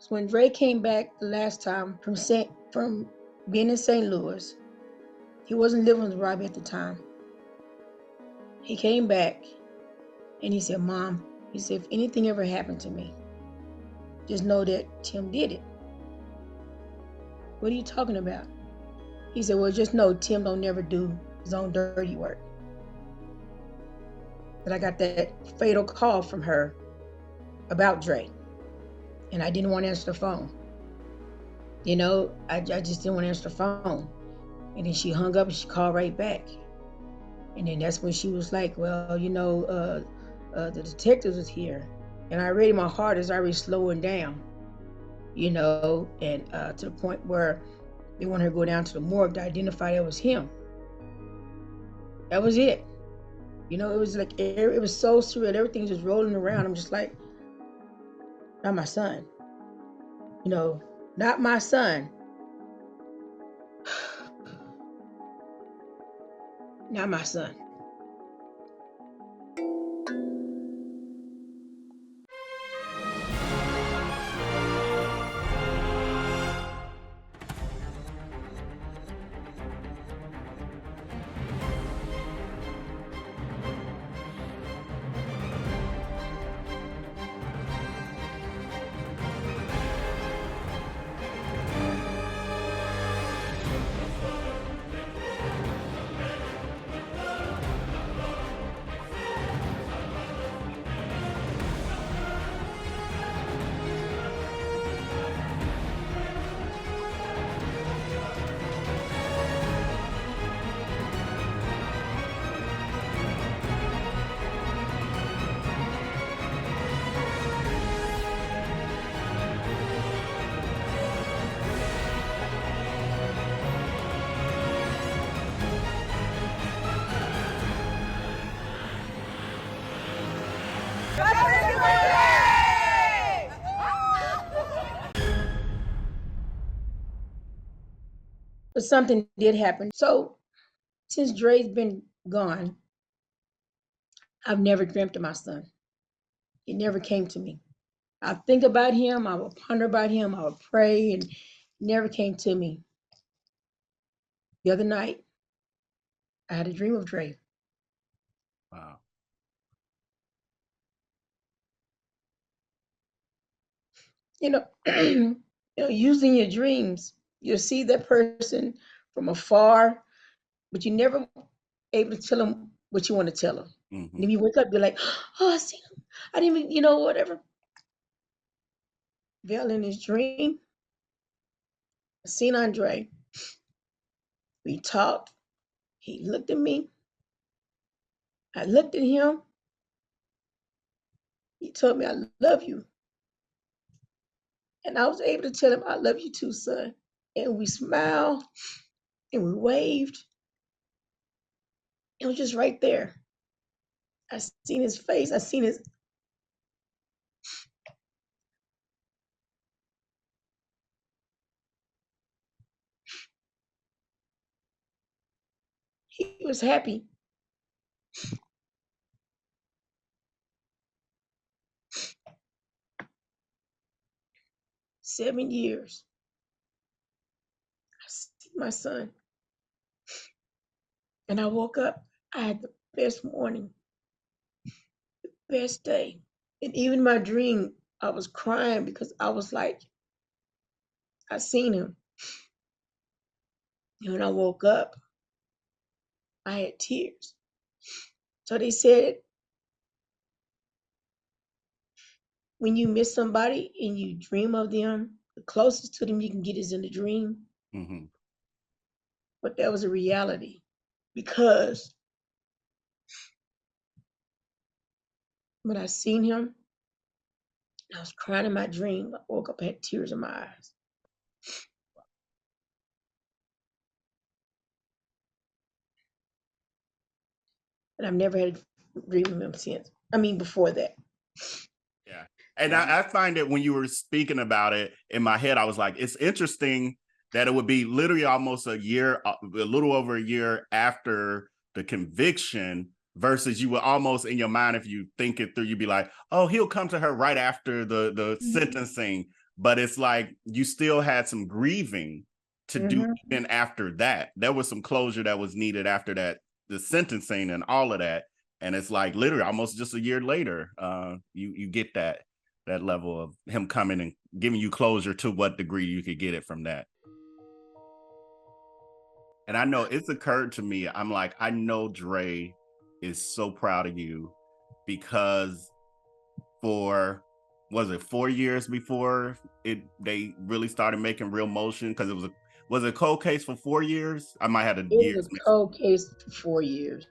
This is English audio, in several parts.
So when Dre came back the last time from being in St. Louis, he wasn't living with Robbie at the time. He came back and he said, Mom, he said, if anything ever happened to me, just know that Tim did it. What are you talking about? He said, well, just know Tim don't never do his own dirty work. But I got that fatal call from her about Dre. And I didn't want to answer the phone. You know, I just didn't want to answer the phone. And then she hung up and she called right back. And then that's when she was like, well, you know, the detectives was here. And already my heart is already slowing down, you know, and to the point where they want her to go down to the morgue to identify that was him. That was it. You know, it was like, it was so surreal. Everything just rolling around. I'm just like, not my son. You know, not my son. Not my son. But something did happen. So since Dre's been gone, I've never dreamt of my son. It never came to me. I think about him, I would ponder about him, I would pray, and it never came to me. The other night, I had a dream of Dre. Wow. You know, you know, using your dreams, you'll see that person from afar, but you never able to tell them what you want to tell them. Mm-hmm. And if you wake up, you're like, oh, I see him. I didn't even, you know, whatever. Well, in his dream, I seen Andre. We talked. He looked at me. I looked at him. He told me, I love you. And I was able to tell him, I love you too, son. And we smiled and we waved. It was just right there. I seen his face. I seen his. He was happy. Seven years. I see my son. And I woke up. I had the best morning, the best day. And even my dream, I was crying because I was like, I seen him. And when I woke up, I had tears. So they said, when you miss somebody and you dream of them, the closest to them you can get is in the dream. Mm-hmm. But that was a reality because when I seen him, I was crying in my dream. I woke up, I had tears in my eyes. And I've never had a dream of him since. I mean, before that. Yeah. And I find that when you were speaking about it in my head, I was like, it's interesting that it would be literally almost a year, a little over a year after the conviction versus you were almost in your mind, if you think it through, you'd be like, oh, he'll come to her right after the sentencing. but it's like you still had some grieving to do Mm-hmm. even after that. There was some closure that was needed after that, the sentencing and all of that. And it's like literally almost just a year later, you get that level of him coming and giving you closure to what degree you could get it from that. And I know it's occurred to me, I'm like, I know Dre is so proud of you because for was it 4 years before they really started making real motion because it was a cold case for 4 years. I might have the It years was a mixed. cold case for 4 years.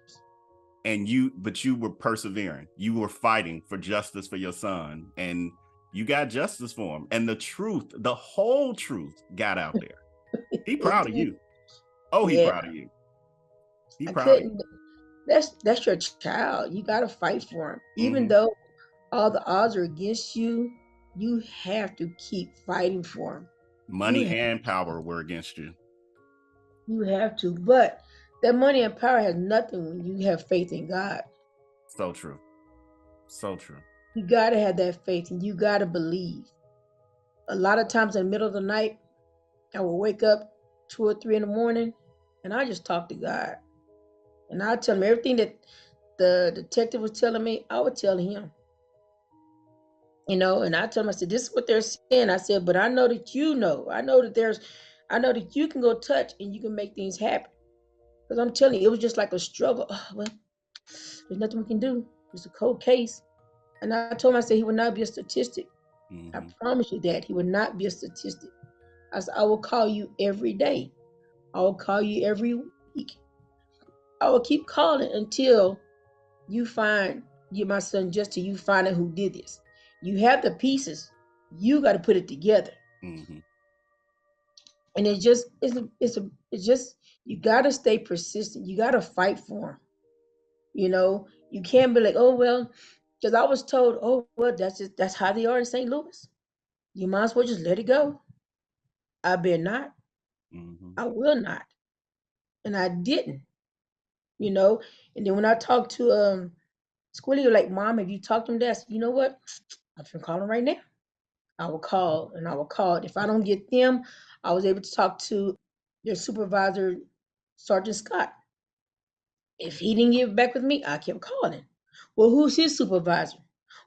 And but you were persevering, you were fighting for justice for your son, and you got justice for him, and the truth, the whole truth got out there. He It proud of did. you. Oh, he Yeah, proud of you. He I proud of couldn't. That's your child. You got to fight for him, you. even though all the odds are against you. You have to keep fighting for him. Money and power were against you. You have to. But that money and power has nothing when you have faith in God. So true. So true. You got to have that faith and you got to believe. A lot of times in the middle of the night, I will wake up 2 or 3 in the morning and I just talk to God. And I tell him everything that the detective was telling me, I would tell him. And I told him, I said, this is what they're saying. I said, but I know that you know. I know that you can go touch and you can make things happen. Because I'm telling you, it was just like a struggle. Oh, well, there's nothing we can do. It's a cold case. And I told him, I said, he would not be a statistic. I Mm-hmm. promise you that. He would not be a statistic. I said, I will call you every day. I will call you every week. I will keep calling until you find you, my son, just till you find out who did this. You have the pieces. You got to put it together. Mm-hmm. And it's just you got to stay persistent. You got to fight for them. You can't be like, oh well, because I was told, oh well, that's how they are in St. Louis. You might as well just let it go. I better not. Mm-hmm. I will not, and I didn't. You know, and then when I talked to Squilly, like, Mom, if you talk to them, that's you know what, I'm gonna call them right now. I will call and I will call. If I don't get them, I was able to talk to their supervisor, Sergeant Scott. If he didn't get back with me, I kept calling. Well, who's his supervisor?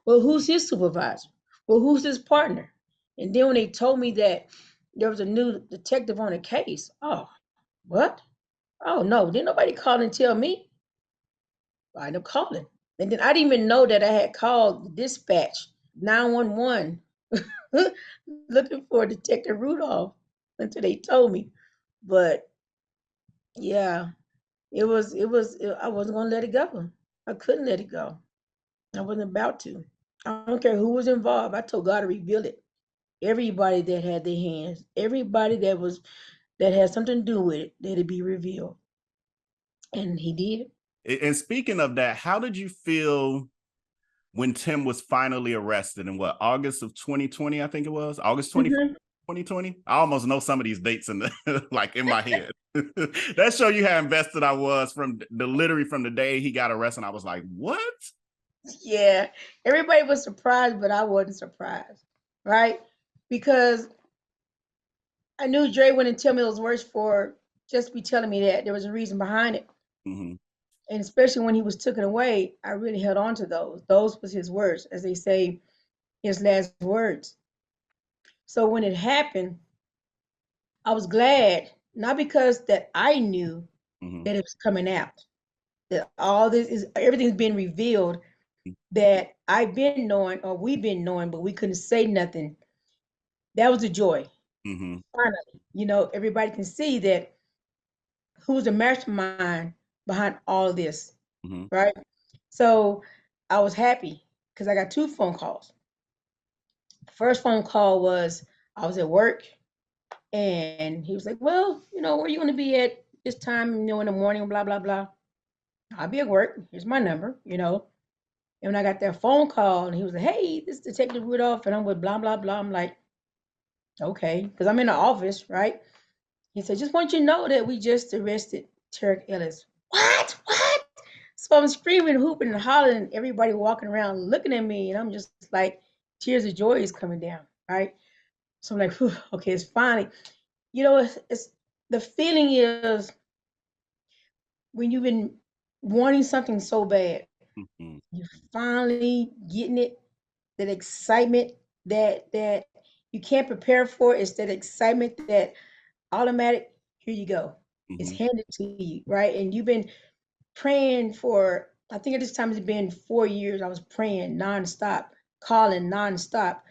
Well, who's his supervisor? Well, who's his partner? And then when they told me that there was a new detective on the case, oh, what? Oh no, didn't nobody call and tell me. I ended up calling. And then I didn't even know that I had called the dispatch 911 looking for Detective Rudolph until they told me. But yeah, I wasn't gonna let it go. I couldn't let it go. I wasn't about to. I don't care who was involved. I told God to reveal it. Everybody that had their hands, everybody that had something to do with it, let it be revealed. And he did. And speaking of that, how did you feel when Tim was finally arrested in what, August of 2020? I think it was August 24th, Mhm. 2020. I almost know some of these dates in the like in my head. That show you how invested I was from literally from the day he got arrested. I was like, what? Yeah, everybody was surprised, but I wasn't surprised, right? Because I knew Dre wouldn't tell me those words for just be telling me that. There was a reason behind it. Mm-hmm. And especially when he was taken away, I really held on to those. Those was his words, as they say, his last words. So when it happened, I was glad, not because that I knew Mm-hmm. that it was coming out, that all this is everything's been revealed that I've been knowing or we've been knowing, but we couldn't say nothing. That was the joy. Mm-hmm. Finally, everybody can see that who's the mastermind behind all of this, Mm-hmm. right? So I was happy because I got two phone calls. The first phone call was I was at work and he was like, well, where are you going to be at this time, in the morning, blah, blah, blah. I'll be at work. Here's my number. And when I got that phone call and he was like, hey, this is Detective Rudolph and I'm with blah, blah, blah. I'm like, okay, because I'm in the office, right? He said, just want you to know that we just arrested Tarek Ellis. What? What? So I'm screaming, hooping, and hollering, and everybody walking around looking at me. And I'm just like, tears of joy is coming down, right? So I'm like, whew, okay, it's finally, it's the feeling is when you've been wanting something so bad, Mhm. you finally getting it, that excitement that you can't prepare for. It's that excitement that automatic, here you go. It's Mhm. handed to you, right? And you've been praying for, I think at this time it's been 4 years. I was praying nonstop, calling nonstop,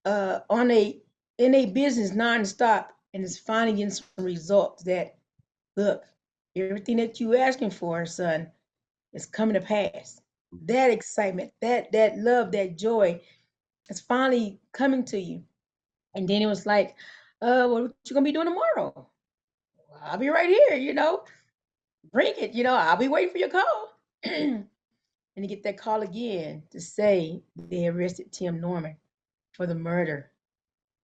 on a in a business nonstop, and it's finally getting some results that look, everything that you asking for, son, is coming to pass. That excitement, that love, that joy is finally coming to you. And then it was like, what you gonna be doing tomorrow? Well, I'll be right here, bring it, I'll be waiting for your call. And to get that call again to say they arrested Tim Norman for the murder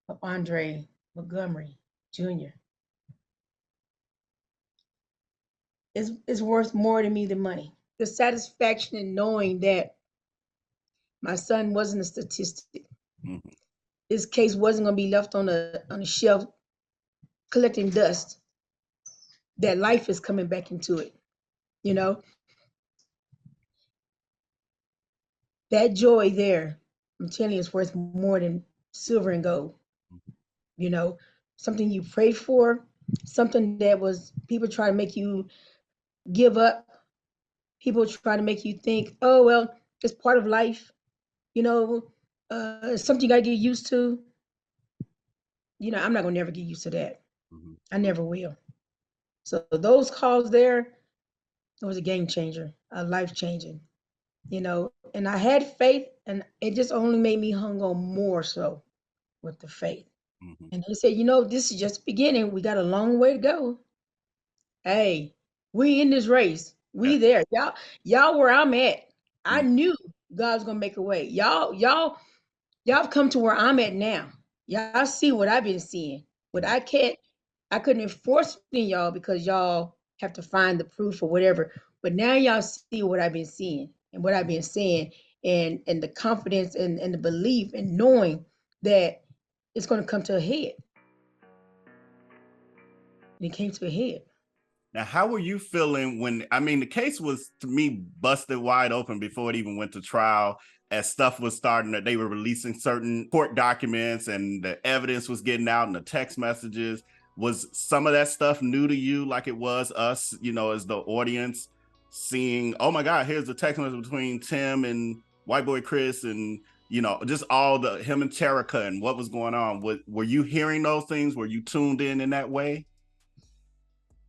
of Andre Montgomery Jr. is worth more to me than money. The satisfaction in knowing that my son wasn't a statistic. Mhm. His case wasn't going to be left on a shelf collecting dust. That life is coming back into it. You know that joy there. I'm telling you, it's worth more than silver and gold. You know, something you prayed for, something that was people trying to make you give up. People trying to make you think, oh well, it's part of life. You know, it's something you got to get used to. I'm not gonna never get used to that. Mhm. I never will. So those calls there, it was a game changer, a life changing. And I had faith, and it just only made me hung on more so with the faith. Mhm. And he said, this is just the beginning. We got a long way to go. Hey, we in this race. Yeah. We there. Y'all where I'm at. I Mhm. knew God's gonna make a way. Y'all have come to where I'm at now. Y'all see what I've been seeing. What Mhm. I couldn't enforce it in y'all because y'all have to find the proof or whatever. But now y'all see what I've been seeing and what I've been saying, and the confidence and the belief and knowing that it's going to come to a head. And it came to a head. Now, how were you feeling when, I mean, the case was to me busted wide open before it even went to trial, as stuff was starting that they were releasing certain court documents and the evidence was getting out and the text messages. Was some of that stuff new to you, like it was us, as the audience seeing, oh my God, here's the text message between Tim and white boy Chris and, just all the him and Terica and what was going on? Were you hearing those things? Were you tuned in that way?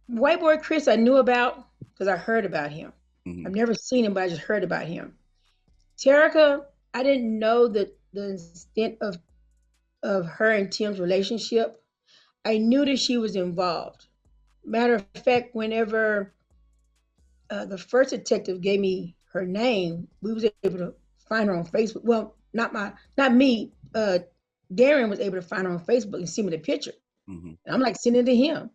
White boy Chris, I knew about because I heard about him. Mm-hmm. I've never seen him, but I just heard about him. Terica, I didn't know the extent of her and Tim's relationship. I knew that she was involved. Matter of fact, whenever the first detective gave me her name, we was able to find her on Facebook. Well, not me. Darren was able to find her on Facebook and see me the picture. Mm-hmm. And I'm like sending it to him,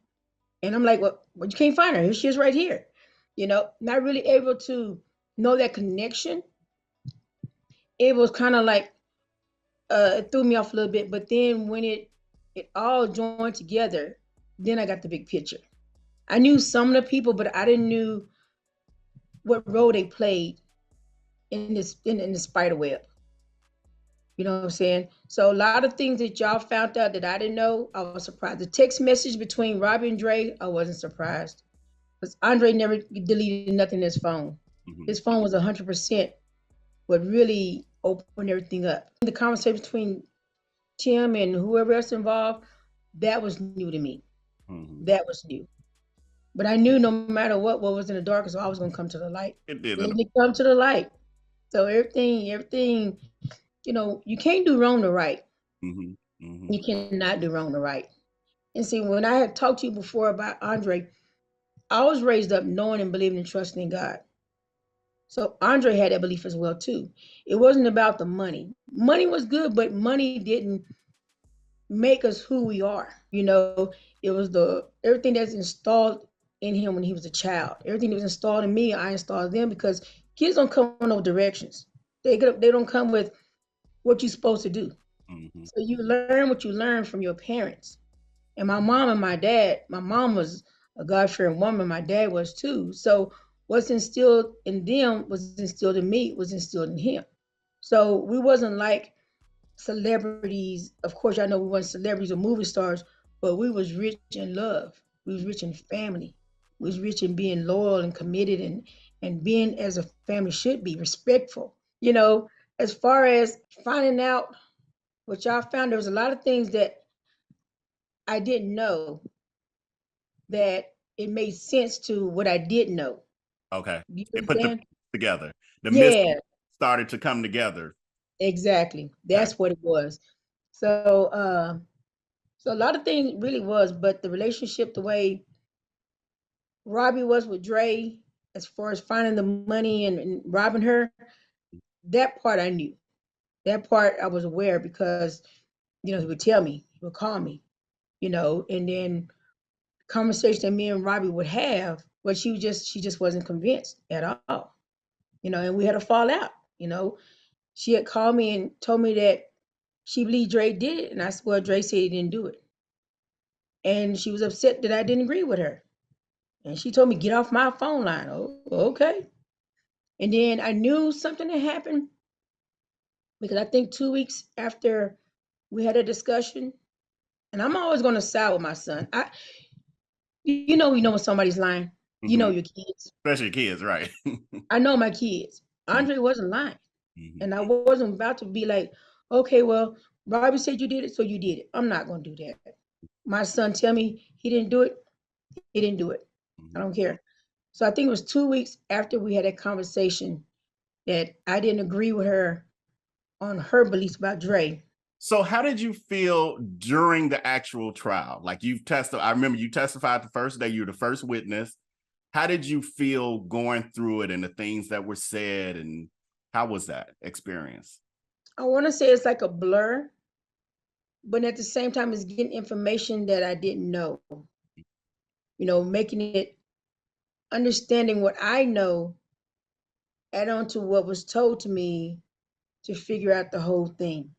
and I'm like, "Well, you can't find her. Here she is, right here." Not really able to know that connection. It was kind of like it threw me off a little bit, but then when it all joined together, then I got the big picture. I knew some of the people, but I didn't knew what role they played in the spider web. You know what I'm saying? So a lot of things that y'all found out that I didn't know, I was surprised. The text message between Robbie and Dre, I wasn't surprised. Because Andre never deleted nothing in his phone. Mm-hmm. His phone was 100% what really opened everything up. The conversation between Tim and whoever else involved, that was new to me. Mm-hmm. That was new. But I knew no matter what was in the dark is always gonna come to the light. It did. Then it come to the light. So everything, you can't do wrong to right. Mm-hmm. Mm-hmm. You cannot do wrong to right. And see, when I had talked to you before about Andre, I was raised up knowing and believing and trusting in God. So Andre had that belief as well too. It wasn't about the money. Money was good, but money didn't make us who we are. It was the everything that's installed in him when he was a child. Everything that was installed in me, I installed them because kids don't come with no directions. They don't come with what you're supposed to do. Hmm. So you learn what you learn from your parents. And my mom and my dad, my mom was a God-fearing woman, my dad was too. So what's instilled in them was instilled in me, was instilled in him. So we wasn't like celebrities. Of course, I know we weren't celebrities or movie stars, but we was rich in love. We was rich in family. We was rich in being loyal and committed and being as a family should be, respectful. As far as finding out what y'all found, there was a lot of things that I didn't know that it made sense to what I did know. Okay. You It put the understand? pieces together. The mystery Yeah, started to come together. exactly. Okay. That's what it was. So a lot of things really was, but the relationship, the way Robbie was with Dre, as far as finding the money and robbing her, that part I knew. That part I was aware because, he would tell me, he would call me, and then conversation that me and Robbie would have, but she just wasn't convinced at all. And we had a fallout, you know. She had called me and told me that she believed Dre did it, and I said, well, Dre said he didn't do it. And she was upset that I didn't agree with her. And she told me, get off my phone line. Oh, okay. And then I knew something had happened because I think 2 weeks after we had a discussion, and I'm always going to side with my son. You know when somebody's lying. You know Hmm. your kids. Especially kids, right? I know my kids. Andre wasn't lying. Hmm. And I wasn't about to be like, okay, well, Robbie said you did it, so you did it. I'm not going to do that. My son tell me he didn't do it, he didn't do it. I Hmm. don't care. So I think it was 2 weeks after we had that conversation that I didn't agree with her on her beliefs about Dre. So how did you feel during the actual trial? Like you've testified, I remember you testified the first day, you were the first witness. How did you feel going through it and the things that were said, and how was that experience? I want to say it's like a blur, but at the same time, it's getting information that I didn't know. Making it understanding what I know, add on to what was told to me to figure out the whole thing.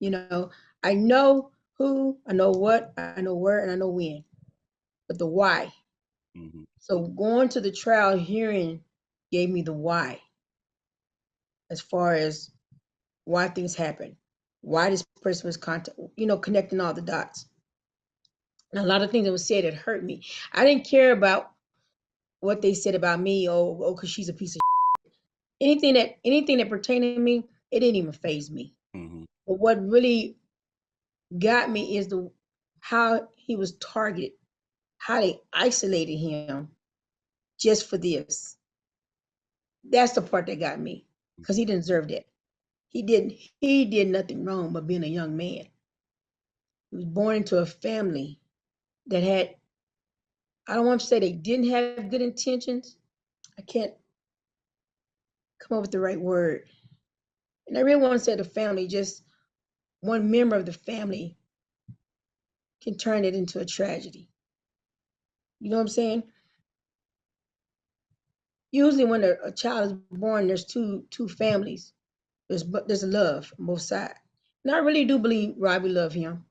You know, I know who, I know what, I know where, and I know when, but the why. Hmm. So going to the trial hearing gave me the why as far as why things happen, why this person was connecting all the dots. And a lot of things that was said that hurt me. I didn't care about what they said about me. Oh, because she's a piece of anything that pertained to me. It didn't even phase me. Hmm. But what really got me is the how he was targeted, how they isolated him just for this. That's the part that got me because he didn't deserve that. He did nothing wrong but being a young man. He was born into a family that had, I don't want to say they didn't have good intentions. I can't come up with the right word. And I really want to say the family, just one member of the family can turn it into a tragedy. You know what I'm saying? Usually when a child is born, there's two families. There's a love on both sides. And I really do believe Robbie loved him,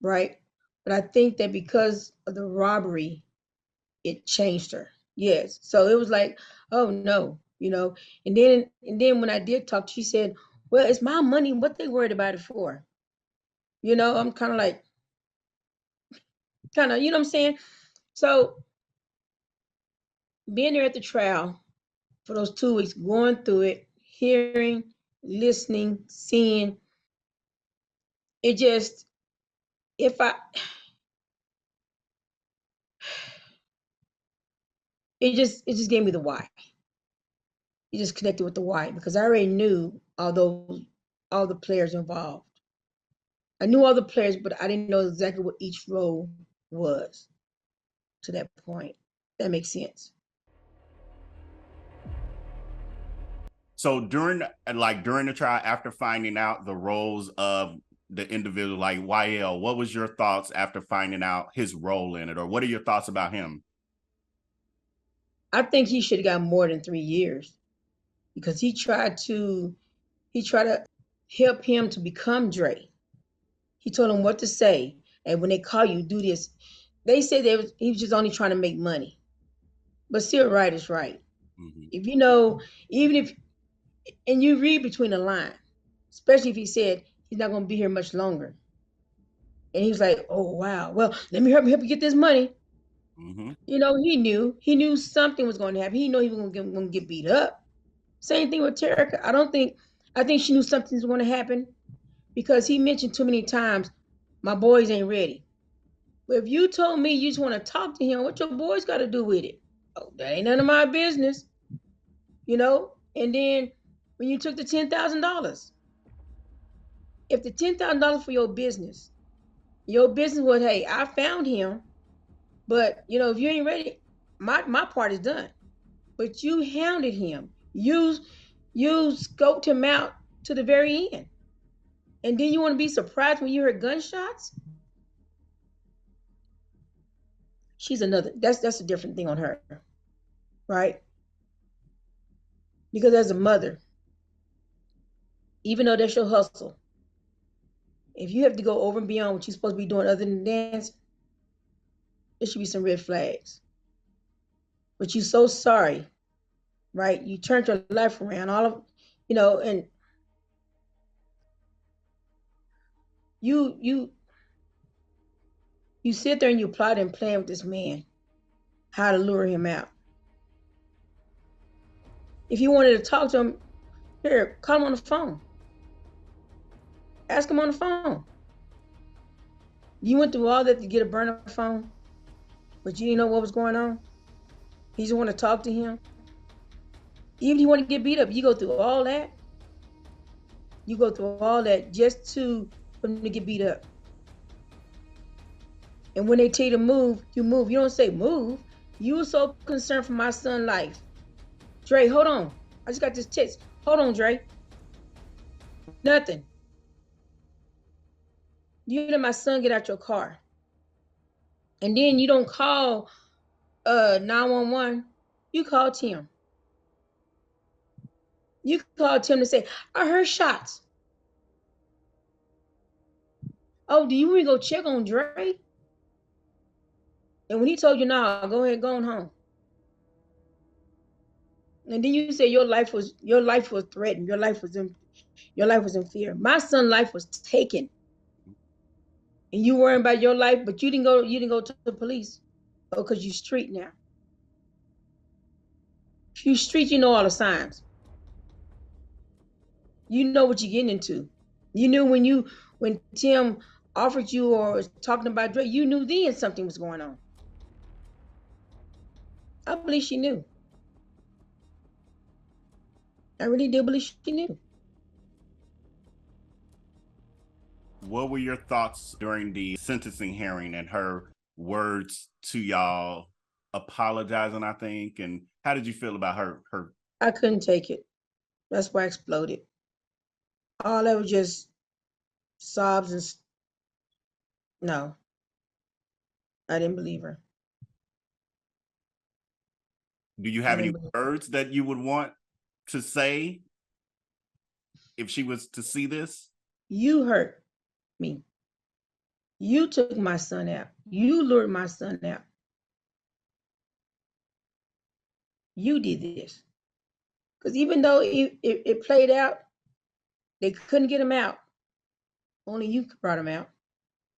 right? But I think that because of the robbery, it changed her. Yes. So it was like, oh no, and then when I did talk, she said, well, it's my money. What they worried about it for? I'm kind of like, you know what I'm saying? So being there at the trial for those 2 weeks, going through it, hearing, listening, seeing, it just, if I, it just gave me the why. It just connected with the why because I already knew all the players involved. I knew all the players, but I didn't know exactly what each role was to that point. That makes sense. So during the trial, after finding out the roles of the individual, like YL, what was your thoughts after finding out his role in it, or what are your thoughts about him? I think he should have got more than 3 years because he tried to help him to become Dre. He told them what to say. And when they call you, do this. They said he was just only trying to make money. But still, right is right. Mm-hmm. If you know, even if, and you read between the line, especially if he said he's not going to be here much longer. And he was like, oh, wow. Well, let me help you get this money. Mm-hmm. You know, he knew something was going to happen. He knew he was going to get beat up. Same thing with Terica. I think she knew something was going to happen because he mentioned too many times, my boys ain't ready. But if you told me you just want to talk to him, what your boys got to do with it? Oh, that ain't none of my business, you know? And then when you took the $10,000, if the $10,000 for your business was, hey, I found him, but you know, if you ain't ready, my part is done. But you hounded him. You scoped him out to the very end. And then you want to be surprised when you heard gunshots? She's another. That's a different thing on her, right? Because as a mother, even though that's your hustle, if you have to go over and beyond what you're supposed to be doing other than dance, there should be some red flags. But you're so sorry, right? You turned your life around, all of, you know, and you you sit there and you plot and plan with this man how to lure him out. If you wanted to talk to him, here, call him on the phone. Ask him on the phone. You went through all that to get a burner phone, but you didn't know what was going on. You just want to talk to him. Even if you want to get beat up, you go through all that. You go through all that just for him to get beat up. And when they tell you to move, you move. You don't say move. You were so concerned for my son's life. Dre, hold on. I just got this text. Hold on, Dre. Nothing. You let my son get out your car. And then you don't call 911. You call Tim. You call Tim to say, I heard shots. Oh, do you want to go check on Dre? And when he told you, nah, go ahead, go on home. And then you say your life was threatened. Your life was in fear. My son's life was taken. And you worrying about your life, but you didn't go to the police. Oh, because you street now. If you street, you know all the signs. You know what you're getting into. You knew when Tim offered you or was talking about Dre, you knew then something was going on. I believe she knew. I really did believe she knew. What were your thoughts during the sentencing hearing and her words to y'all apologizing, I think? And how did you feel about her? I couldn't take it. That's why I exploded. All that was just sobs and no, I didn't believe her. Do you I have any didn't believe words that you would want to say if she was to see this? you hurt me. You took my son out. You lured my son out. You did this. Because even though it played out, they couldn't get him out. Only you brought him out.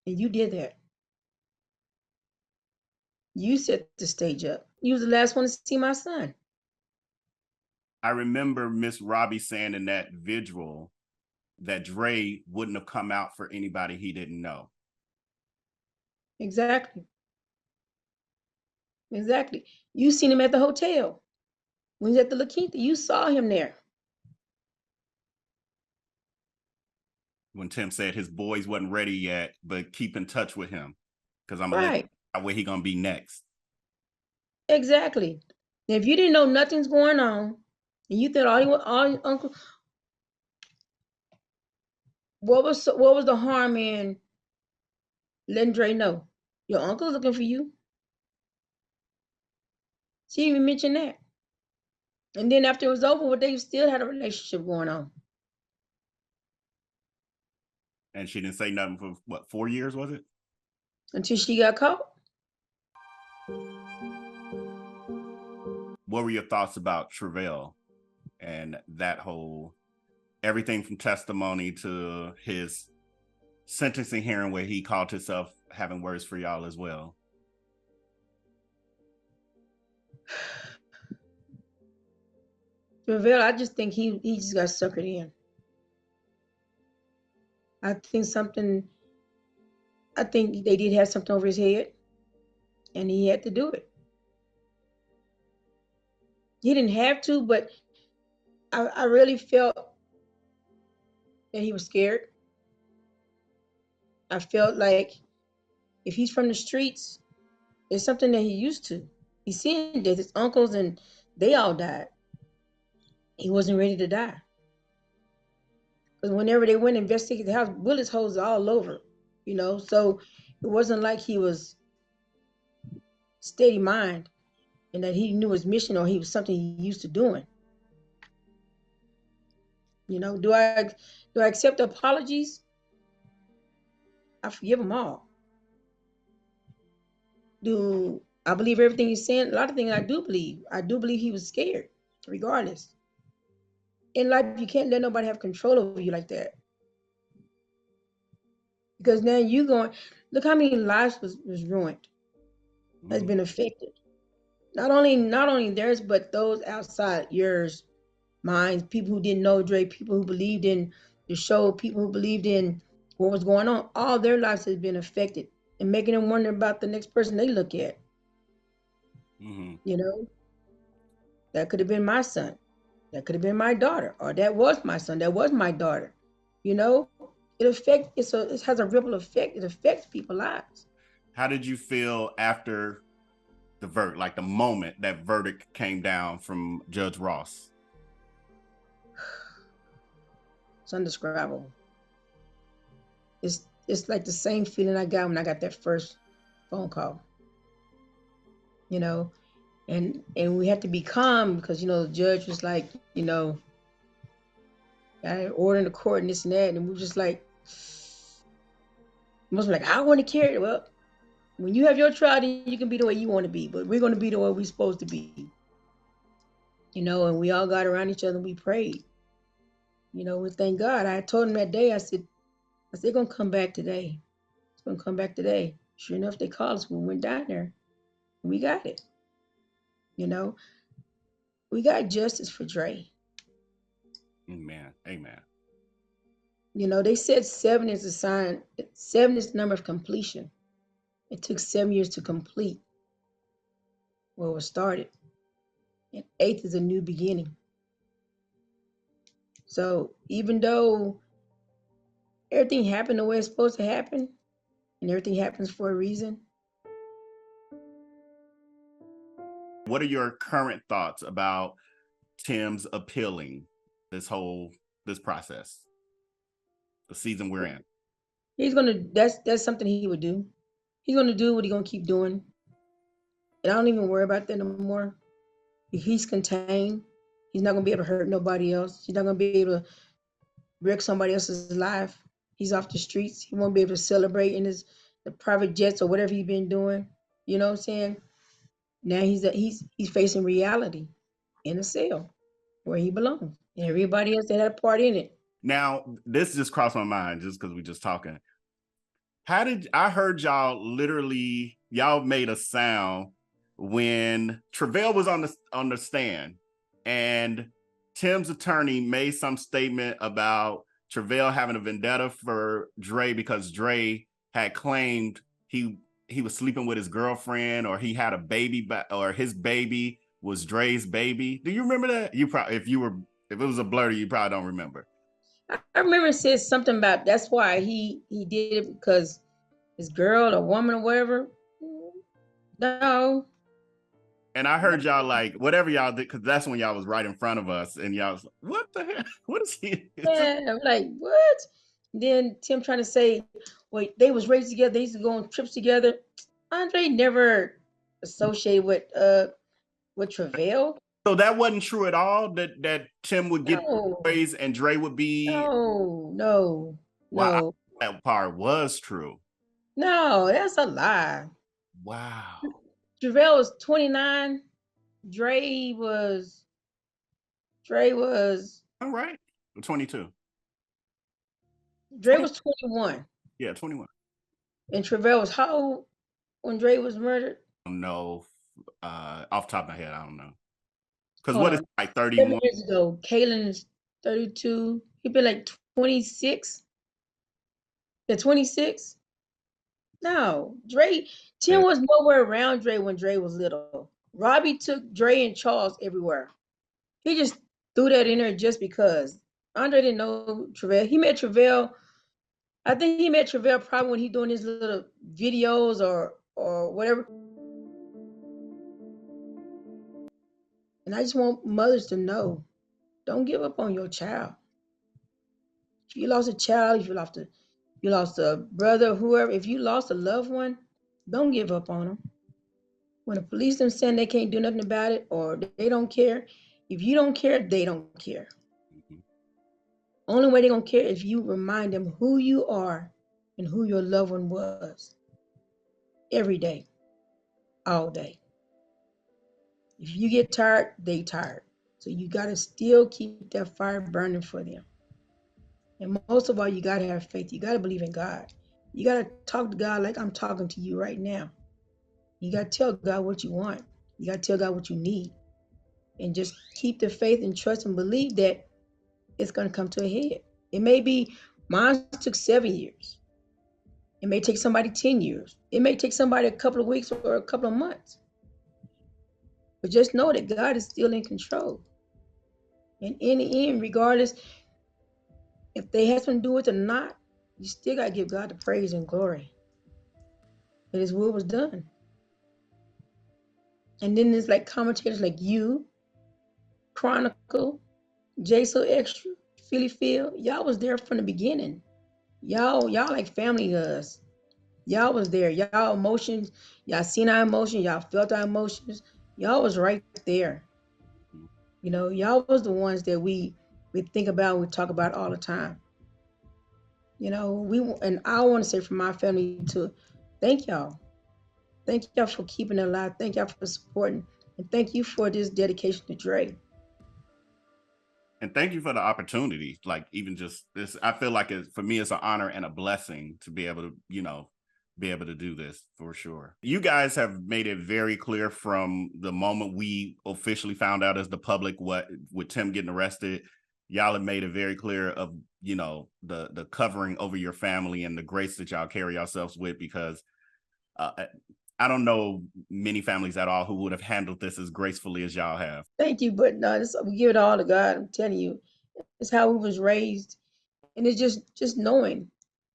And you did that. You set the stage up. You was the last one to see my son. I remember Miss Robbie saying in that visual that Dre wouldn't have come out for anybody he didn't know. Exactly. Exactly. You seen him at the hotel. When he's at the La Quinta, you saw him there. When Tim said his boys wasn't ready yet, but keep in touch with him because I'm gonna let Right. you know where he gonna be next. Exactly. Now, if you didn't know nothing's going on, and you thought all uncle, what was the harm in letting Dre know your uncle's looking for you? She didn't even mention that. And then after it was over, they still had a relationship going on. And she didn't say nothing for what, 4 years, was it? Until she got caught. What were your thoughts about Travell and that whole everything from testimony to his sentencing hearing where he called himself having words for y'all as well? Travell, I just think he just got suckered in. I think they did have something over his head, and he had to do it. He didn't have to, but I really felt that he was scared. I felt like if he's from the streets, it's something that he used to. He's seen that his uncles and they all died. He wasn't ready to die. Because whenever they went and investigated the house, bullet holes all over, So it wasn't like he was steady mind and that he knew his mission or he was something he used to doing. Do I accept apologies? I forgive them all. Do I believe everything he's saying? A lot of things I do believe. I do believe he was scared, regardless. In life, you can't let nobody have control over you like that. Because now you going, look how many lives was ruined, has been affected. Not only theirs, but those outside yours, mine, people who didn't know Dre, people who believed in the show, people who believed in what was going on. All their lives has been affected and making them wonder about the next person they look at. That could have been my son. That could have been my daughter, or that was my son. That was my daughter. It has a ripple effect. It affects people's lives. How did you feel after the verdict, like the moment that verdict came down from Judge Ross? It's indescribable. It's like the same feeling I got when I got that first phone call. And we had to be calm because the judge was like, I order in the court and this and that, and we were just like, most like, I want to carry it. Well, when you have your trial, then you can be the way you want to be, but we're going to be the way we're supposed to be. And we all got around each other and we prayed. We thank God. I told him that day, I said, they're going to come back today. It's going to come back today. Sure enough, they called us when we went down there. And we got it. We got justice for Dre. Amen. They said 7 is a sign. 7 is the number of completion. It took 7 years to complete what was started. And 8th is a new beginning. So even though everything happened the way it's supposed to happen, and everything happens for a reason. What are your current thoughts about Tim's appealing this process, the season we're in? That's something he would do. He's gonna do what he's gonna keep doing. And I don't even worry about that no more. If he's contained, he's not gonna be able to hurt nobody else. He's not gonna be able to wreck somebody else's life. He's off the streets. He won't be able to celebrate in the private jets or whatever he's been doing. You know what I'm saying? Now he's facing reality in a cell where he belongs. And everybody else that had a part in it. Now, this just crossed my mind just because we're just talking. I heard y'all made a sound when Travell was on the stand and Tim's attorney made some statement about Travell having a vendetta for Dre because Dre had claimed he was sleeping with his girlfriend, or he had a baby, or his baby was Dre's baby. Do you remember that? You probably, if it was a blur, you probably don't remember. I remember it said something about that's why he did it, because his girl or woman or whatever. No. And I heard y'all like whatever y'all did, because that's when y'all was right in front of us, and y'all was like, "What the hell? What is he?" Yeah, I'm like, what? Then Tim trying to say, wait, they was raised together. They used to go on trips together. Andre never associated with Travell. So that wasn't true at all. That Tim would get praise and Dre would be. No. Wow. That part was true. No, that's a lie. Wow. Travell was 29. Dre was Dre was All right. 22. Dre 20, was 21. yeah, 21. And Travell was how old when Dre was murdered? No, off the top of my head, I don't know. Because Hold what is on. it, like 7 31? years ago. Kalen is 32. He been like 26. Yeah, 26. No, Tim Yeah. was nowhere around Dre when Dre was little. Robbie took Dre and Charles everywhere. He just threw that in there just because. Andre didn't know Travell. He met Travell. I think he met Travell probably when he doing his little videos or whatever. And I just want mothers to know, don't give up on your child. If you lost a child, if you lost a brother, whoever, if you lost a loved one, don't give up on them. When the police them saying they can't do nothing about it or they don't care, if you don't care, they don't care. Mhm. Only way they gonna care is if you remind them who you are and who your loved one was every day, all day. If you get tired, they tired. So you gotta still keep that fire burning for them. And most of all, you gotta have faith. You gotta believe in God. You gotta talk to God like I'm talking to you right now. You gotta tell God what you want. You gotta tell God what you need. And just keep the faith and trust and believe that it's gonna come to a head. It may be mine took 7 years. It may take somebody 10 years. It may take somebody a couple of weeks or a couple of months. But just know that God is still in control. And in the end, regardless if they have something to do with it or not, you still got to give God the praise and glory that His will was done. And then there's like commentators like you, Chronicle, J So Extra, Philly Phil. Y'all was there from the beginning. Y'all like family to us. Y'all was there. Y'all emotions, y'all seen our emotions, y'all felt our emotions. Y'all was right there. You know, y'all was the ones that we think about, we talk about all the time. You know, and I want to say from my family to thank y'all. Thank y'all for keeping it alive. Thank y'all for supporting. And thank you for this dedication to Dre. And thank you for the opportunity. Like even just this, I feel like for me, it's an honor and a blessing to be able to, be able to do this for sure. You guys have made it very clear from the moment we officially found out as the public what with Tim getting arrested. Y'all have made it very clear of, the covering over your family and the grace that y'all carry yourselves with, because I don't know many families at all who would have handled this as gracefully as y'all have. Thank you, but no, we give it all to God. I'm telling you, it's how we was raised, and it's just knowing,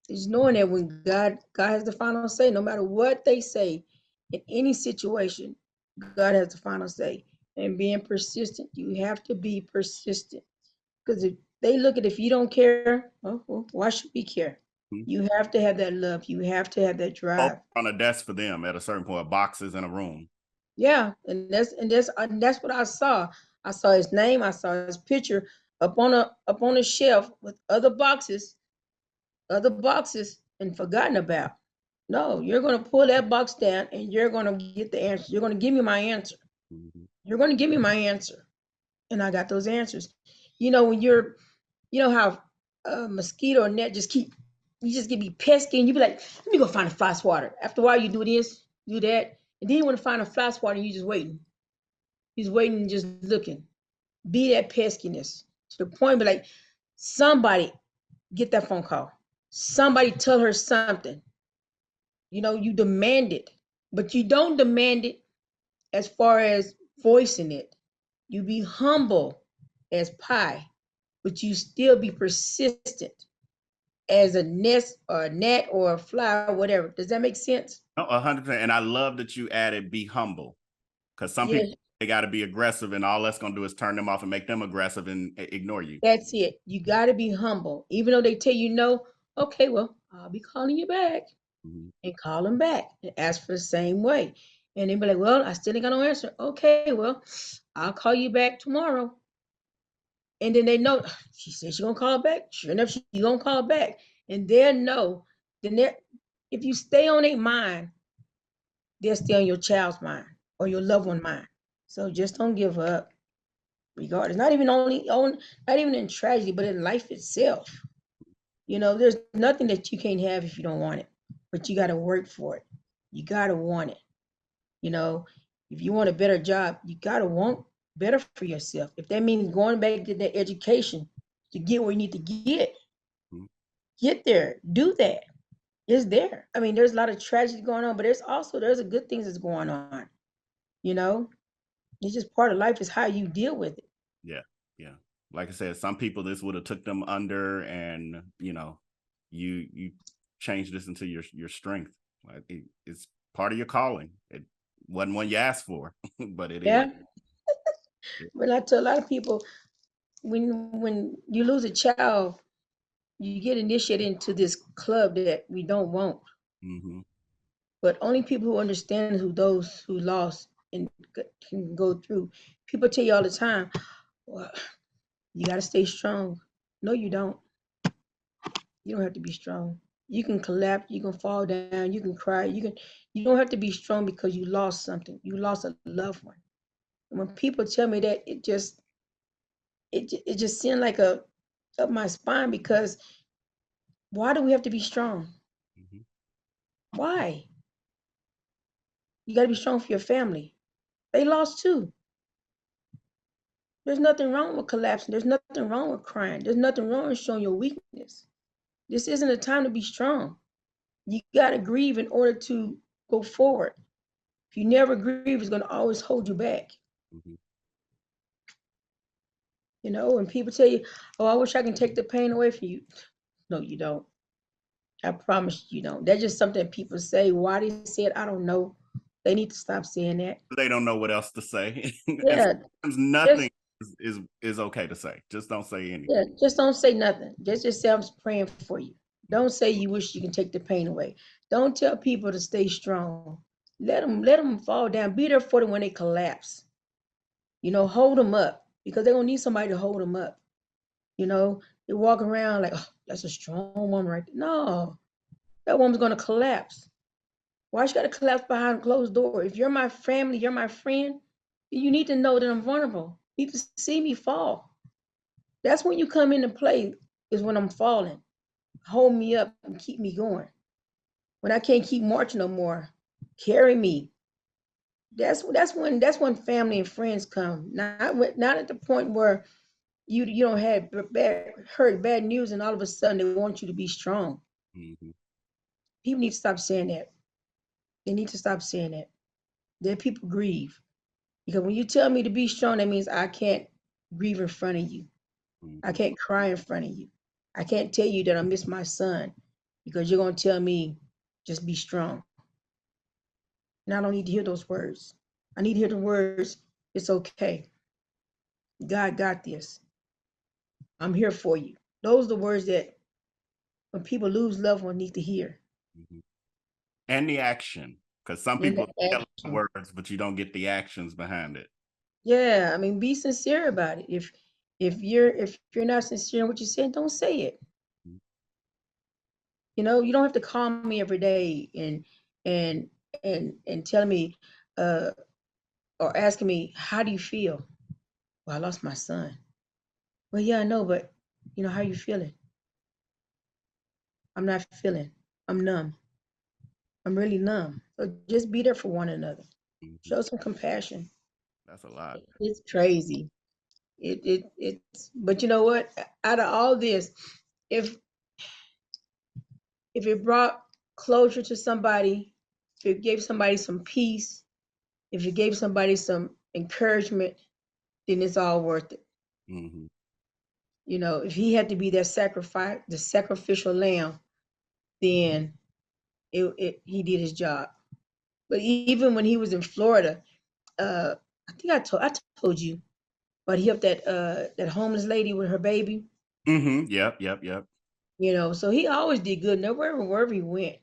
it's knowing that when God has the final say, no matter what they say, in any situation, God has the final say. And being persistent, you have to be persistent. Because if they look at if you don't care, well, why should we care? Mhm. You have to have that love. You have to have that Both drive. on a desk for them at a certain point, boxes in a room. Yeah, and that's what I saw. I saw his name. I saw his picture up on a shelf with other boxes, and forgotten about. No, you're gonna pull that box down, and you're gonna get the answer. You're gonna give me my answer. Mhm. You're gonna give me my answer, and I got those answers. When you know how a mosquito or net you just get me pesky, and you be like, let me go find a fly swatter. After a while, you do this, do that, and then you want to find a fly swatter, and you just waiting. He's waiting, just looking. Be that peskiness to the point, but like somebody get that phone call. Somebody tell her something. You demand it, but you don't demand it as far as voicing it. You be humble as pie, but you still be persistent as a nest or a gnat or a fly or whatever. Does that make sense? No, 100%. And I love that you added be humble, because some people, Yes, they got to be aggressive, and all that's going to do is turn them off and make them aggressive and ignore you. that's it. You got to be humble. Even though they tell you no, okay, well, I'll be calling you back. Mhm. And call them back and ask for the same way. And they be like, well, I still ain't got no answer. Okay, well, I'll call you back tomorrow. And then they know she said she gonna call back. Sure enough, she gonna call back. and they'll know. Then if you stay on their mind, they'll stay on your child's mind or your loved one mind. So just don't give up, regardless. Not even not even in tragedy, but in life itself. There's nothing that you can't have if you don't want it, but you got to work for it. You got to want it. You know, if you want a better job, you got to want better for yourself. If that means going back to that education to get where you need to Mhm. get there, do that. It's there. I mean, there's a lot of tragedy going on, but there's a good things that's going on. You know, it's just part of life is how you deal with it. Yeah, yeah. Like I said, some people this would have took them under, and you change this into your strength. Like it's part of your calling. It wasn't one you asked for, but it is. Yeah. But I tell a lot of people, when you lose a child, you get initiated into this club that we don't want. Mm-hmm. But only people who understand who those who lost and can go through. People tell you all the time, well, you got to stay strong. No, you don't. You don't have to be strong. You can collapse, you can fall down, you can cry, you don't have to be strong because you lost something. You lost a loved one. And when people tell me that, it just seems like a up my spine because why do we have to be strong? Mm-hmm. Why? You got to be strong for your family. They lost too. There's nothing wrong with collapsing. There's nothing wrong with crying. There's nothing wrong with showing your weakness. This isn't a time to be strong. You got to grieve in order to go forward. If you never grieve, it's going to always hold you back. Mm-hmm. And people tell you, oh, I wish I can take the pain away from you. No, you don't. I promise you don't. That's just something people say. Why they say it, I don't know. They need to stop saying that. They don't know what else to say, and Yeah, sometimes just nothing is okay to say. Just don't say yeah, anything. just don't say nothing. Just say I'm praying for you. Don't say you wish you can take the pain away. Don't tell people to stay strong. Let them fall down. Be there for them when they collapse. Hold them up because they're gonna need somebody to hold them up. They walk around like, oh, that's a strong woman right there. No, that woman's gonna collapse. Why she gotta collapse behind a closed door? If you're my family, you're my friend, you need to know that I'm vulnerable. You need to see me fall. That's when you come into play, is when I'm falling. Hold me up and keep me going. When I can't keep marching no more, carry me. That's when family and friends come. Not at the point where you don't have heard bad news and all of a sudden they want you to be strong. Mm-hmm. People need to stop saying that. They need to stop saying that. Let people grieve. Because when you tell me to be strong, that means I can't grieve in front of you. I Mm-hmm. can't cry in front of you. I can't tell you that I miss my son because you're going to tell me just be strong. And I don't need to hear those words. I need to hear the words, it's okay. God got this. I'm here for you. Those are the words that when people lose loved ones need to hear. Mm-hmm. And the action, because some And the people tell the action. words, but you don't get the actions behind it. Yeah, I mean, be sincere about it. If you're not sincere in what you said, don't say it. Mm-hmm. You don't have to call me every day and and telling me uh or asking me how do you feel? Well, I lost my son. Well, yeah, I know, but how are you feeling? I'm not feeling. I'm numb. I'm really numb. So just be there for one another. Mm-hmm. Show some compassion. That's a lot. It's crazy. It's but you know what? Out of all this, if if it brought closure to somebody, if it gave somebody some peace, if it gave somebody some encouragement, then it's all worth it. Mm-hmm. If he had to be that sacrifice, the sacrificial lamb, then he did his job. But even when he was in Florida, I think I told you, but he helped that homeless lady with her baby. Mm-hmm. Yep. Yep. Yep. So he always did good. Now wherever he went,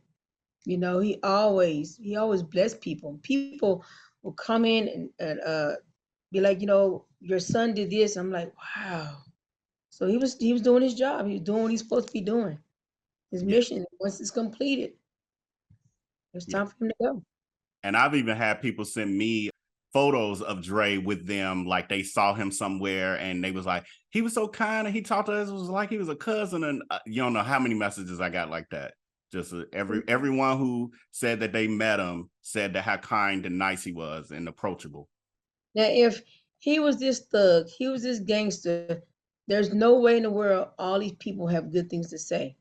he always blessed people. People will come in and be like, your son did this. I'm like, wow. So he was doing his job. He was doing what he's supposed to be doing. his Yeah. mission. Once it's completed, it's Yeah. time for him to go. And I've even had people send me photos of Dre with them, like they saw him somewhere and they was like, he was so kind and he talked to us, it was like he was a cousin. And you don't know how many messages I got like that. Just everyone who said that they met him said that how kind and nice he was and approachable. Now, if he was this thug, he was this gangster, there's no way in the world all these people have good things to say.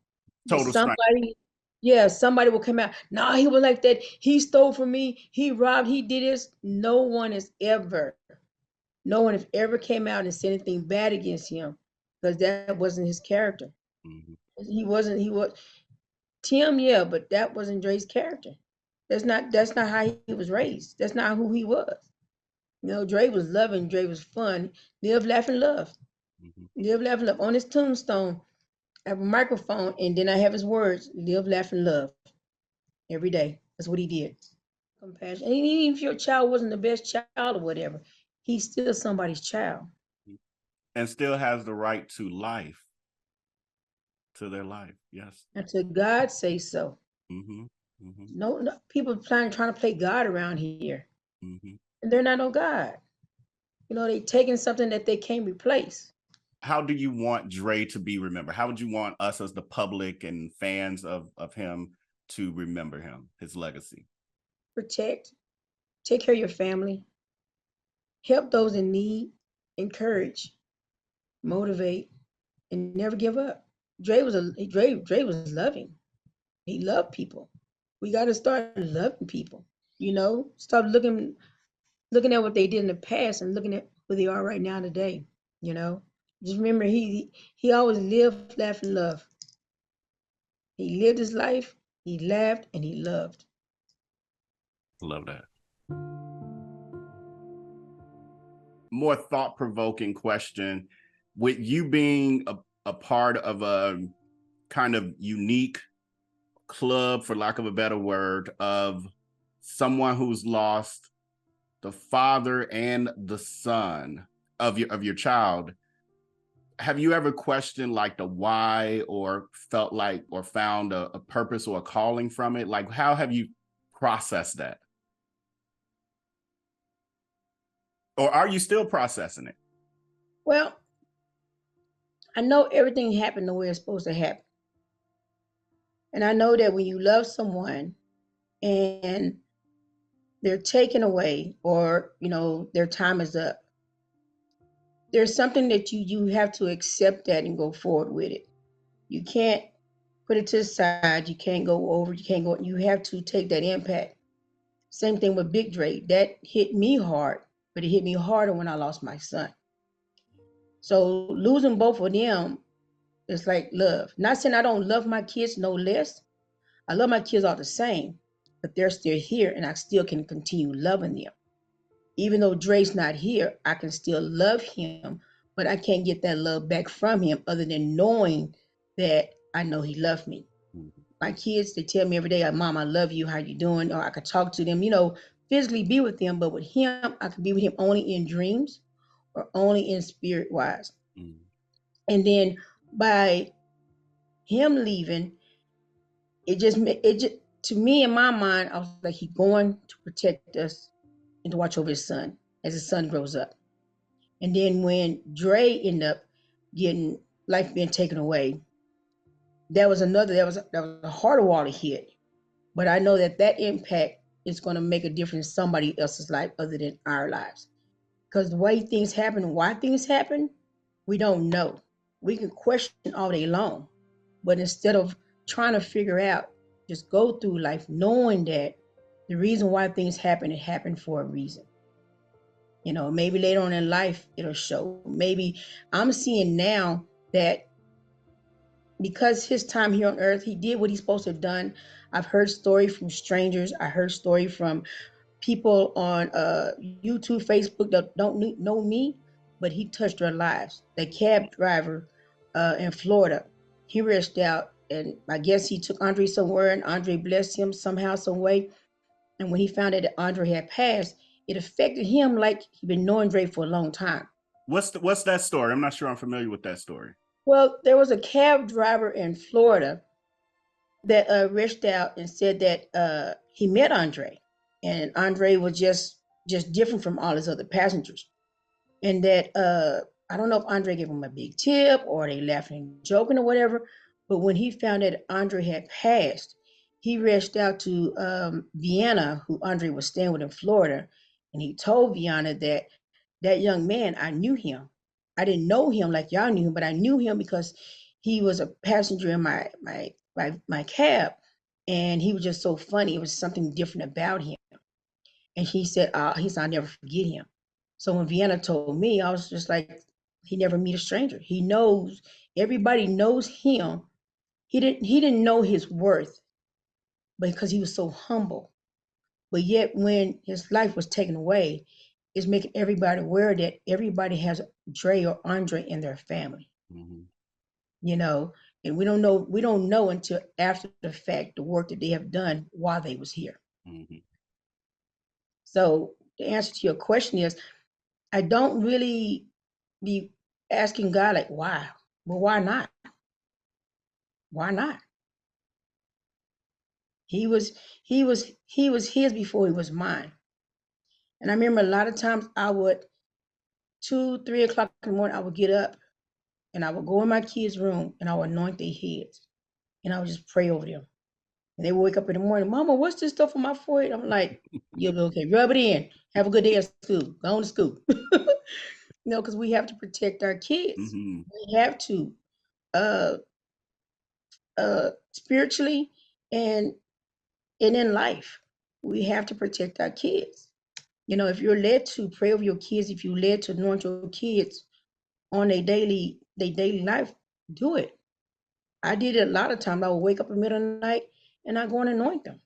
But Total strength. somebody, yeah, somebody will come out. Nah, he was like that. He stole from me. He robbed. He did this. No one has ever came out and said anything bad against him because that wasn't his character. Mm-hmm. He was Tim, yeah, but that wasn't Dre's character. That's not how he was raised. That's not who he was. Dre was loving, Dre was fun. Live, laugh, and love. Mm-hmm. Live, laugh, and love. On his tombstone, I have a microphone, and then I have his words: live, laugh, and love every day. That's what he did. Compassion. And even if your child wasn't the best child or whatever, he's still somebody's child. And still has the right to life, to their life. Yes. Until God say so. Mm-hmm. Mm-hmm. No, people trying to play God around here, Mm-hmm. and they're not no God. They taking something that they can't replace. How do you want Dre to be remembered? How would you want us as the public and fans of him to remember him, his legacy? Protect, take care of your family, help those in need, encourage, motivate, and never give up. Dre was loving. He loved people. We got to start loving people. Stop looking at what they did in the past and looking at who they are right now today. You know, just remember he always lived, laughed, and loved. He lived his life. He laughed and he loved. Love that. More thought-provoking question. With you being a part of a kind of unique club, for lack of a better word, of someone who's lost the father and the son of your child, have you ever questioned like the why, or felt like, or found a purpose or a calling from it? Like, how have you processed that? Or are you still processing it? Well, I know everything happened the way it's supposed to happen. And I know that when you love someone and they're taken away, or their time is up, there's something that you have to accept that and go forward with it. You can't put it to the side. You can't go over. You can't go. You have to take that impact. Same thing with Big Dre. That hit me hard, but it hit me harder when I lost my son. So losing both of them is like love. Not saying I don't love my kids no less. I love my kids all the same, but they're still here and I still can continue loving them. Even though Dre's not here, I can still love him, but I can't get that love back from him other than knowing that I know he loved me. Mm-hmm. My kids, they tell me every day, Mom, I love you, how you doing? Or I could talk to them, physically be with them, but with him, I could be with him only in dreams or only in spirit wise. Mm-hmm. And then by him leaving, it just to me in my mind, I was like, he's going to protect us and to watch over his son as his son grows up. And then when Dre ended up getting life being taken away, that was a harder wall to hit. But I know that impact is going to make a difference in somebody else's life other than our lives. Because the way things happen, why things happen, we don't know. We can question all day long, but instead of trying to figure out, just go through life knowing that the reason why things happen, it happened for a reason. Maybe later on in life it'll show. Maybe I'm seeing now that because his time here on earth, he did what he's supposed to have done. I've heard story from strangers. I heard story from people on YouTube, Facebook that don't know me, but he touched their lives. The cab driver in Florida, he reached out, and I guess he took Andre somewhere, and Andre blessed him somehow, some way. And when he found out that Andre had passed, it affected him like he'd been knowing Dre for a long time. What's that story? I'm not sure I'm familiar with that story. Well, there was a cab driver in Florida that reached out and said that he met Andre, and Andre was just different from all his other passengers, and that I don't know if Andre gave him a big tip or they laughing and joking or whatever, but when he found that Andre had passed, he reached out to Vienna, who Andre was staying with in Florida, and he told Vienna that that young man, I knew him. I didn't know him like y'all knew him, but I knew him because he was a passenger in my cab, and he was just so funny. It was something different about him. And he said, I'll never forget him. So when Vienna told me, I was just like, he never meet a stranger. He knows, everybody knows him. He didn't know his worth because he was so humble. But yet when his life was taken away, it's making everybody aware that everybody has Dre or Andre in their family. Mm-hmm. You know, and we don't know until after the fact the work that they have done while they was here. Mm-hmm. So the answer to your question is I don't really be asking God like why? Well, why not? Why not? He was his before he was mine. And I remember a lot of times I would 2, 3 o'clock in the morning I would get up and I would go in my kids' room and I would anoint their heads and I would just pray over them. And they would wake up in the morning, Mama, what's this stuff on my forehead? I'm like, you'll be okay. Rub it in. Have a good day at school. Go on to school. Because we have to protect our kids. Mm-hmm. We have to uh spiritually and in life. We have to protect our kids. If you're led to pray over your kids, if you're led to anoint your kids on their daily life, do it. I did it a lot of times. I would wake up in the middle of the night and I go and anoint them.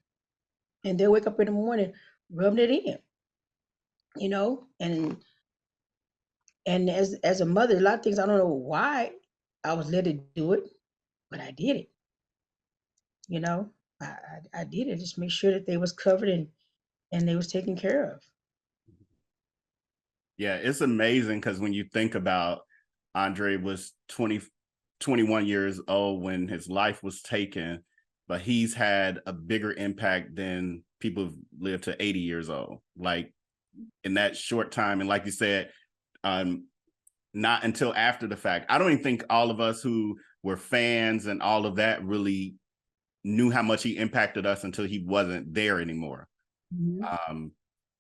And they'll wake up in the morning, rubbing it in, you know, and as a mother, a lot of things I don't know why I was led to do it, but I did it, you know. I did it, just make sure that they was covered and they was taken care of. Yeah, it's amazing because when you think about Andre was 21 years old when his life was taken, but he's had a bigger impact than people who've lived to 80 years old. Like in that short time, and like you said, um, not until after the fact. I don't even think all of us who were fans and all of that really knew how much he impacted us until he wasn't there anymore. Mhm.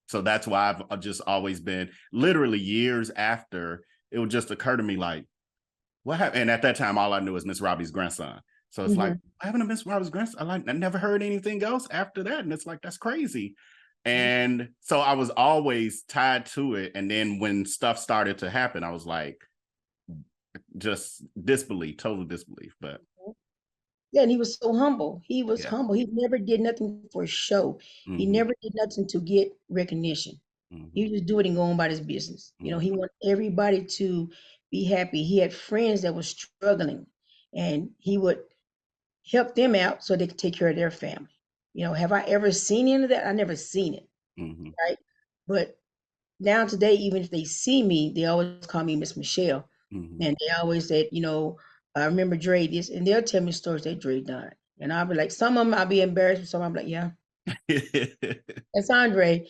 So that's why I've just always been literally years after it would just occur to me like, what happened? And at that time, all I knew was Miss Robbie's grandson. So it's like, Mhm. I haven't Miss Robbie's grandson. I never heard anything else after that. And it's like, that's crazy. And so I was always tied to it. And then when stuff started to happen, I was like, just disbelief, total disbelief. But Yeah, and he was so humble. He was yeah. humble. He never did nothing for show. He Mm-hmm. never did nothing to get recognition. Mm-hmm. He was just doing it and going about his business. He wanted everybody to be happy. He had friends that were struggling, and he would help them out so they could take care of their family. Have I ever seen any of that? I never seen it, Mm-hmm. right? But now today, even if they see me, they always call me Miss Michelle, Mm-hmm. and they always said, I remember Dre this, and they'll tell me stories that Dre done, and I'll be like, some of them I'll be embarrassed, with some I'm like, yeah, that's Andre.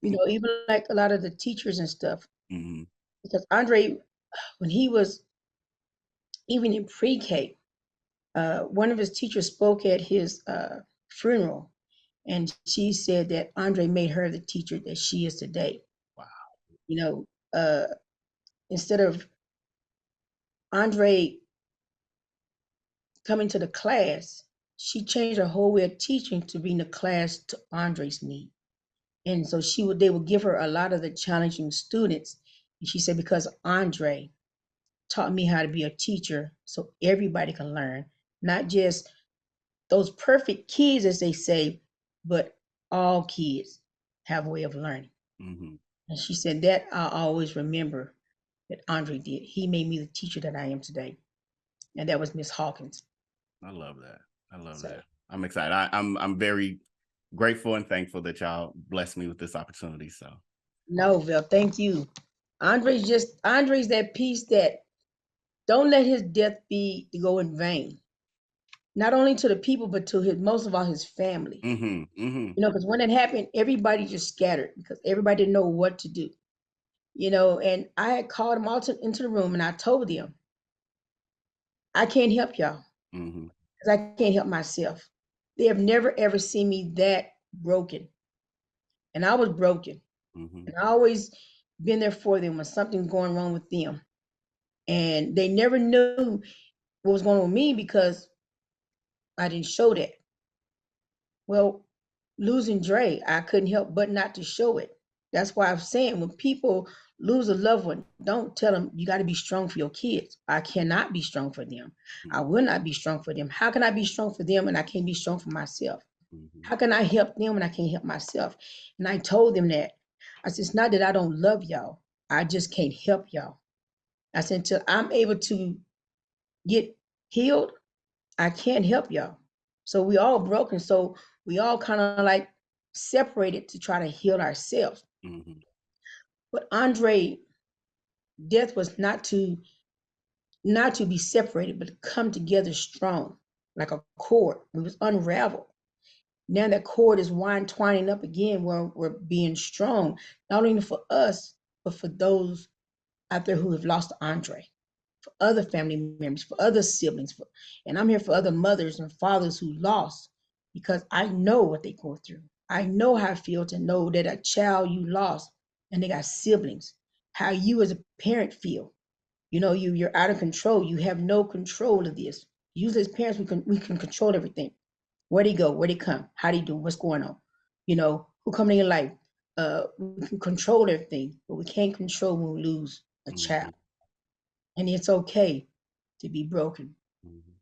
Even like a lot of the teachers and stuff, Mm-hmm. because Andre, when he was even in pre-K, one of his teachers spoke at his funeral, and she said that Andre made her the teacher that she is today. Wow. You know, uh, Instead of Andre coming to the class, she changed her whole way of teaching to bring the class to Andre's need. And so they would give her a lot of the challenging students. And she said, because Andre taught me how to be a teacher so everybody can learn, not just those perfect kids, as they say, but all kids have a way of learning. Mm-hmm. And she said that I'll always remember that Andre did. He made me the teacher that I am today. And that was Miss Hawkins. I love that. I love So that. I'm excited. I'm very grateful and thankful that y'all blessed me with this opportunity. So no, Vel, thank you. Andre's that piece that don't let his death be to go in vain. not only to the people, but to his, most of all, his family. You know, because when it happened, everybody just scattered because everybody didn't know what to do. You know, and I had called them all into the room and I told them, I can't help y'all because I can't help myself. They have never ever seen me that broken, and I was broken, and I always been there for them when something's going wrong with them, and they never knew what was going on with me because I didn't show that. Well, losing Dre, I couldn't help but not to show it. That's why I'm saying when people lose a loved one, don't tell them you got to be strong for your kids. I cannot be strong for them. I will not be strong for them. How can I be strong for them and I can't be strong for myself? How can I help them and I can't help myself? And I told them that. I said, it's not that I don't love y'all. I just can't help y'all. I said, until I'm able to get healed, I can't help y'all. So we all broken. So we all kind of like separated to try to heal ourselves. But Andre, death was not to be separated, but to come together strong, like a cord. We was unraveled. Now that cord is twining up again where we're being strong, not only for us, but for those out there who have lost Andre, for other family members, for other siblings. And I'm here for other mothers and fathers who lost because I know what they go through. I know how it feels to know that a child you lost and they got siblings, how you as a parent feel. You know, you're out of control. You have no control of this. Usually as parents, we can control everything. Where'd he go? Where'd he come? How'd he do? What's going on? You know, who come in your life? We can control everything, but we can't control when we lose a child. And it's okay to be broken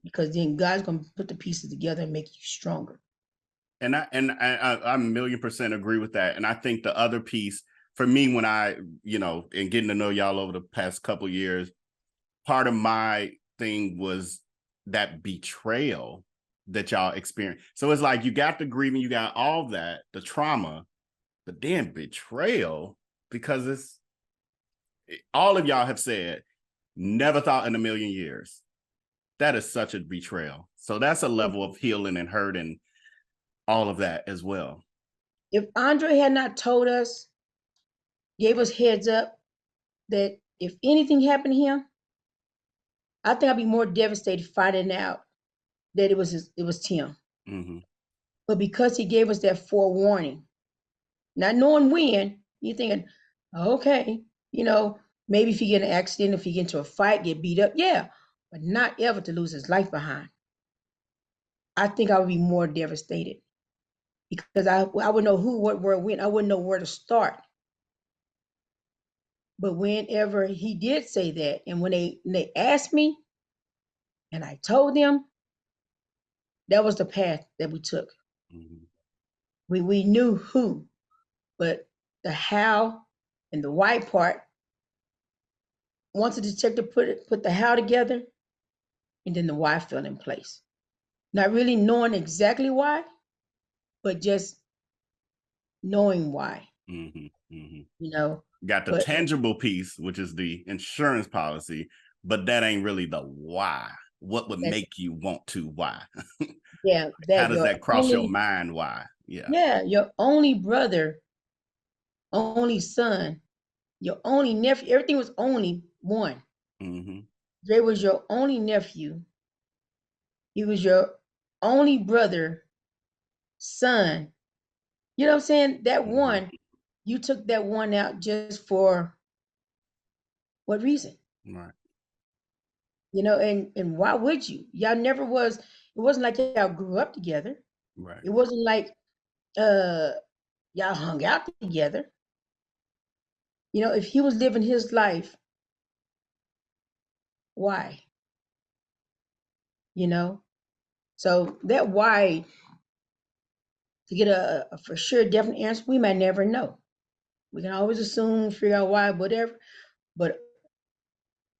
because then God's going to put the pieces together and make you stronger. And I 1,000,000% agree with that. And I think the other piece for me, when I, and getting to know y'all over the past couple of years, part of my thing was that betrayal that y'all experienced. So it's like you got the grieving, you got all that, the trauma, but then betrayal, because all of y'all have said, never thought in a million years. That is such a betrayal. So that's a level of healing and hurt and all of that as well. If Andre had not told us, gave us heads up that if anything happened to him, I think I'd be more devastated finding out that it was Tim. But because he gave us that forewarning, not knowing when, you're thinking, okay, maybe if he get in an accident, if he get into a fight, get beat up, yeah, but not ever to lose his life behind. I think I would be more devastated because I would know who, what, where, when. I wouldn't know where to start. But whenever he did say that, and when they asked me, and I told them, that was the path that we took. We knew who, but the how and the why part. Once the detective put the how together, and then the why fell in place. Not really knowing exactly why, but just knowing why. Got the tangible piece, which is the insurance policy, but that ain't really the why. What would make you want to why? Yeah. How does that cross your mind? Why? Yeah. Yeah. Your only brother, only son, your only nephew, everything was only one. Dre was your only nephew. He was your only brother, son. You know what I'm saying? That one, you took that one out just for what reason? Right. And why would you? Y'all never was, it wasn't like y'all grew up together. Right. It wasn't like y'all hung out together. If he was living his life, why? So that why, to get a for sure definite answer, we might never know. We can always assume, figure out why, whatever. But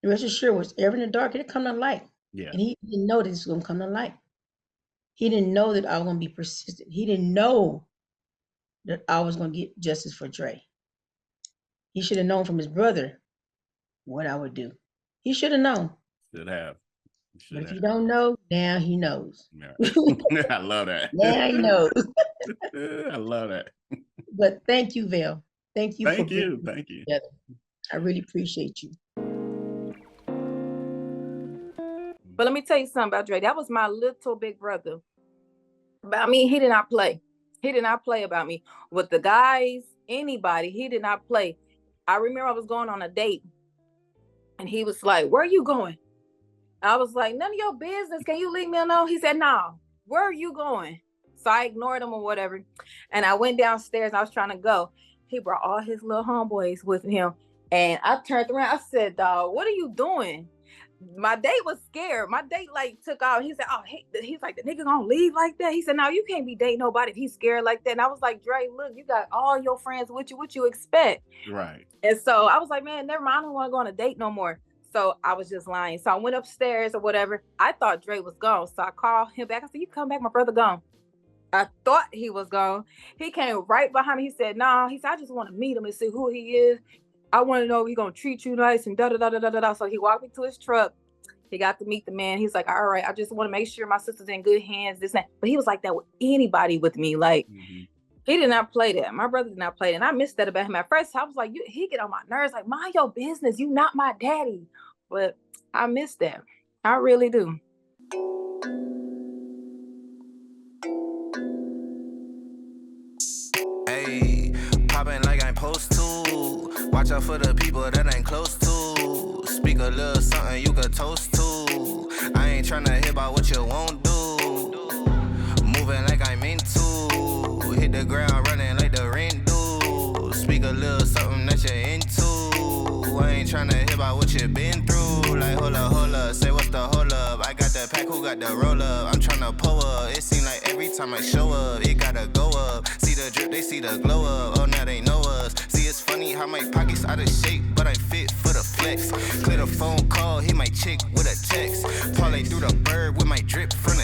the rest assured was ever in the dark, it'd come to light. Yeah. And he didn't know this was gonna come to light. He didn't know that I was gonna be persistent. He didn't know that I was gonna get justice for Dre. He should have known from his brother what I would do. He should have known. Should have. But if you don't know, Now he knows. Yeah. I love that. Now he knows. I love that. But thank you, Val. Thank you for bringing us Thank you. together. I really appreciate you. But let me tell you something about Dre. That was my little big brother. About me, he did not play. He did not play about me. With the guys, anybody, he did not play. I remember I was going on a date, and he was like, "Where are you going?" I was like, "None of your business. Can you leave me alone?" He said, "No. Where are you going?" So I ignored him or whatever. And I went downstairs and I was trying to go. He brought all his little homeboys with him. And I turned around. I said, "Dog, what are you doing?" My date was scared. My date like took off. He said, "Oh, he's like, the nigga gonna leave like that?" He said, "No, you can't be dating nobody if he's scared like that." And I was like, "Dre, look, you got all your friends with you. What you expect?" Right. And so I was like, "Man, never mind. I don't want to go on a date no more." So I was just lying. So I went upstairs or whatever. I thought Dre was gone. So I called him back. I said, "You come back, my brother gone." I thought he was gone. He came right behind me. He said, "Nah." He said, "I just want to meet him and see who he is. I want to know if he's gonna treat you nice and da da da da da da." So he walked me to his truck. He got to meet the man. He's like, "All right, I just want to make sure my sister's in good hands." This and that. But he was like that with anybody with me. Like, he did not play that. My brother did not play that. And I missed that about him. At first, I was like, he get on my nerves. Like, mind your business. You not my daddy. But I miss that. I really do. Hey, popping like I'm supposed to. Watch out for the people that ain't close to. Speak a little something you could toast to. I ain't tryna hear about what you won't do. Moving like I'm into. Hit the ground running like the rent do. Speak a little something that you're into. I ain't tryna hear about what you been through. Like hold up, say what's the hold up. I got the pack, who got the roll up? I'm tryna pull up. It seem like every time I show up, it gotta go up. See the drip, they see the glow up. Oh, now they know us. See, it's funny how my pockets out of shape, but I'm fit for the flex. Clear the phone call, hit my chick with a text. Parlay through the bird with my drip from the